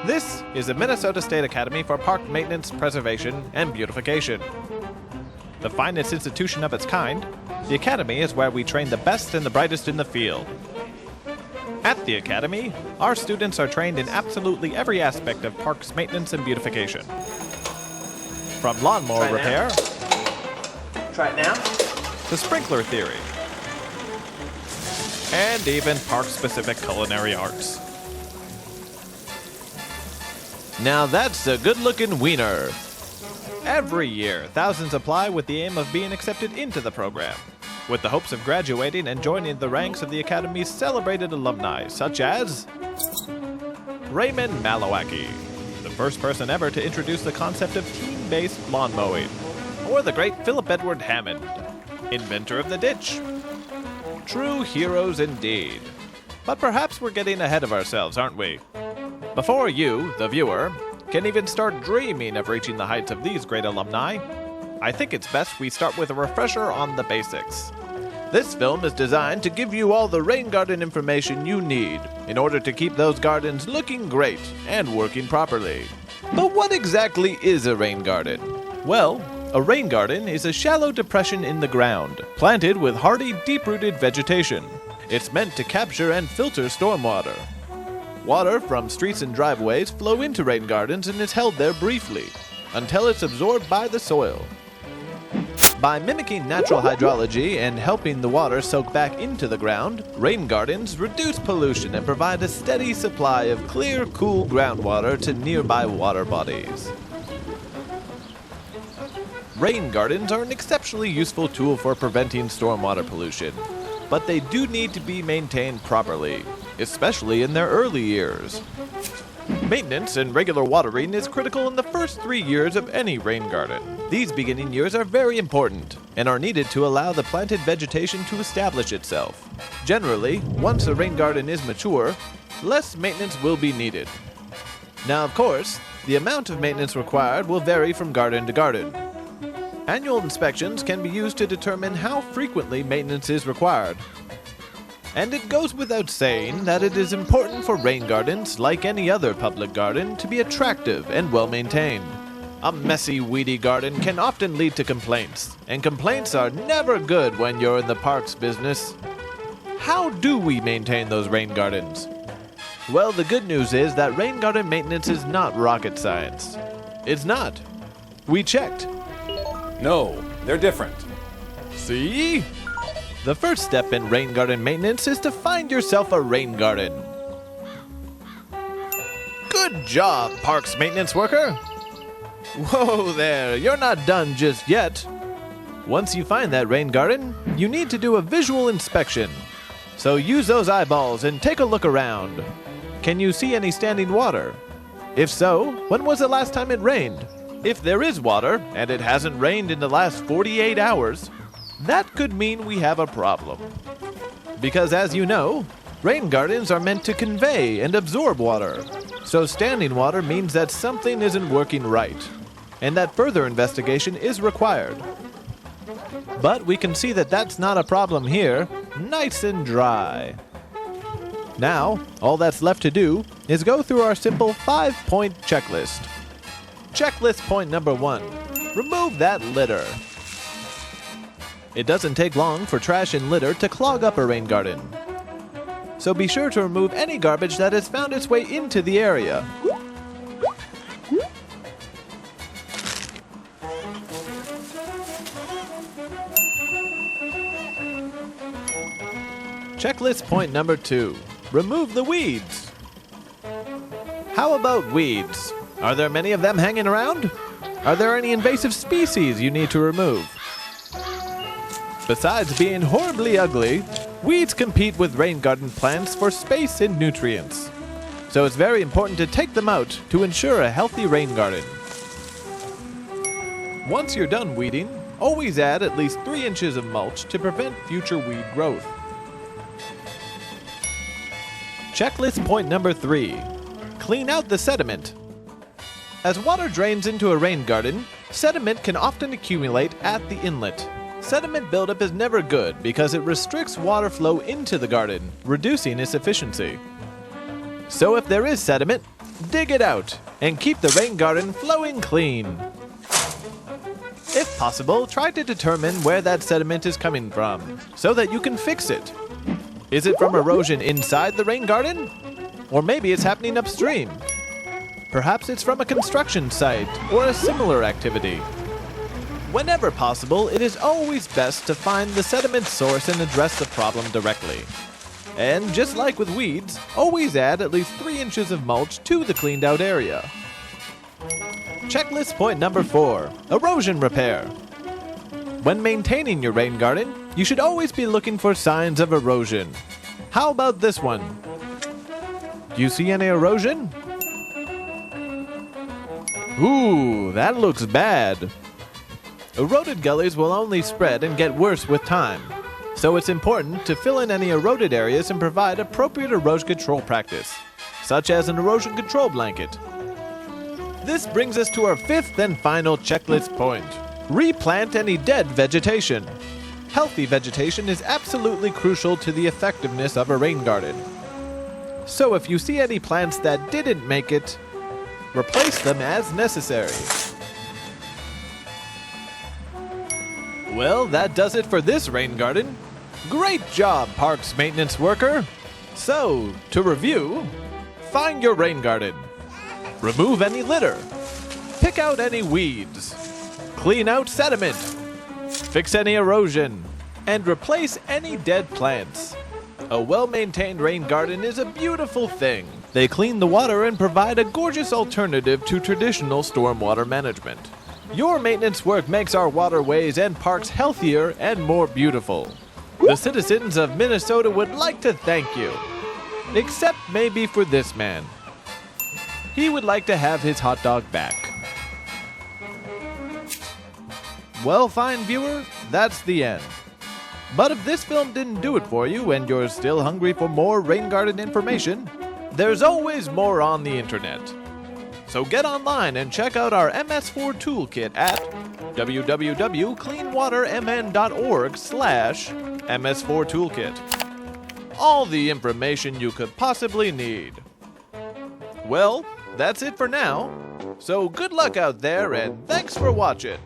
This is the Minnesota State Academy for Park Maintenance, Preservation, and Beautification. The finest institution of its kind, the Academy is where we train the best and the brightest in the field. At the Academy, our students are trained in absolutely every aspect of parks maintenance and beautification. From lawnmower repair to sprinkler theory, and even park-specific culinary arts. Now that's a good-looking wiener. Every year, thousands apply with the aim of being accepted into the program, with the hopes of graduating and joining the ranks of the Academy's celebrated alumni, such as Raymond Malowacki, the first person ever to introduce the concept of team-based lawn mowing, or the great Philip Edward Hammond, inventor of the ditch. True heroes indeed. But perhaps we're getting ahead of ourselves, aren't we? Before you, the viewer, can even start dreaming of reaching the heights of these great alumni, I think it's best we start with a refresher on the basics. This film is designed to give you all the rain garden information you need in order to keep those gardens looking great and working properly. But what exactly is a rain garden? Well, a rain garden is a shallow depression in the ground, planted with hardy, deep-rooted vegetation. It's meant to capture and filter stormwater. Water from streets and driveways flow into rain gardens and is held there briefly, until it's absorbed by the soil. By mimicking natural hydrology and helping the water soak back into the ground, rain gardens reduce pollution and provide a steady supply of clear, cool groundwater to nearby water bodies. Rain gardens are an exceptionally useful tool for preventing stormwater pollution, but they do need to be maintained properly, especially in their early years. Maintenance and regular watering is critical in the first 3 years of any rain garden. These beginning years are very important and are needed to allow the planted vegetation to establish itself. Generally, once a rain garden is mature, less maintenance will be needed. Now, of course, the amount of maintenance required will vary from garden to garden. Annual inspections can be used to determine how frequently maintenance is required. And it goes without saying that it is important for rain gardens, like any other public garden, to be attractive and well-maintained. A messy, weedy garden can often lead to complaints, and complaints are never good when you're in the parks business. How do we maintain those rain gardens? Well, the good news is that rain garden maintenance is not rocket science. It's not. We checked. No, they're different. See? The first step in rain garden maintenance is to find yourself a rain garden. Good job, parks maintenance worker! Whoa there, you're not done just yet. Once you find that rain garden, you need to do a visual inspection. So use those eyeballs and take a look around. Can you see any standing water? If so, when was the last time it rained? If there is water, and it hasn't rained in the last 48 hours, that could mean we have a problem. Because as you know, rain gardens are meant to convey and absorb water. So standing water means that something isn't working right, and that further investigation is required. But we can see that that's not a problem here, nice and dry. Now, all that's left to do is go through our simple 5-point checklist. Checklist point number 1, remove that litter. It doesn't take long for trash and litter to clog up a rain garden. So be sure to remove any garbage that has found its way into the area. Checklist point number 2, remove the weeds. How about weeds? Are there many of them hanging around? Are there any invasive species you need to remove? Besides being horribly ugly, weeds compete with rain garden plants for space and nutrients. So it's very important to take them out to ensure a healthy rain garden. Once you're done weeding, always add at least 3 inches of mulch to prevent future weed growth. Checklist point number 3, clean out the sediment. As water drains into a rain garden, sediment can often accumulate at the inlet. Sediment buildup is never good because it restricts water flow into the garden, reducing its efficiency. So if there is sediment, dig it out, and keep the rain garden flowing clean. If possible, try to determine where that sediment is coming from, so that you can fix it. Is it from erosion inside the rain garden? Or maybe it's happening upstream. Perhaps it's from a construction site or a similar activity. Whenever possible, it is always best to find the sediment source and address the problem directly. And just like with weeds, always add at least 3 inches of mulch to the cleaned out area. Checklist point number 4, erosion repair. When maintaining your rain garden, you should always be looking for signs of erosion. How about this one? Do you see any erosion? Ooh, that looks bad. Eroded gullies will only spread and get worse with time, so it's important to fill in any eroded areas and provide appropriate erosion control practice, such as an erosion control blanket. This brings us to our 5th and final checklist point. Replant any dead vegetation. Healthy vegetation is absolutely crucial to the effectiveness of a rain garden. So if you see any plants that didn't make it, replace them as necessary. Well, that does it for this rain garden. Great job, parks maintenance worker. So, to review, find your rain garden. Remove any litter. Pick out any weeds. Clean out sediment. Fix any erosion. And replace any dead plants. A well-maintained rain garden is a beautiful thing. They clean the water and provide a gorgeous alternative to traditional stormwater management. Your maintenance work makes our waterways and parks healthier and more beautiful. The citizens of Minnesota would like to thank you. Except maybe for this man. He would like to have his hot dog back. Well, fine viewer, that's the end. But if this film didn't do it for you and you're still hungry for more rain garden information, there's always more on the internet. So get online and check out our MS4 toolkit at www.cleanwatermn.org/MS4toolkit. All the information you could possibly need. Well, that's it for now. So good luck out there and thanks for watching.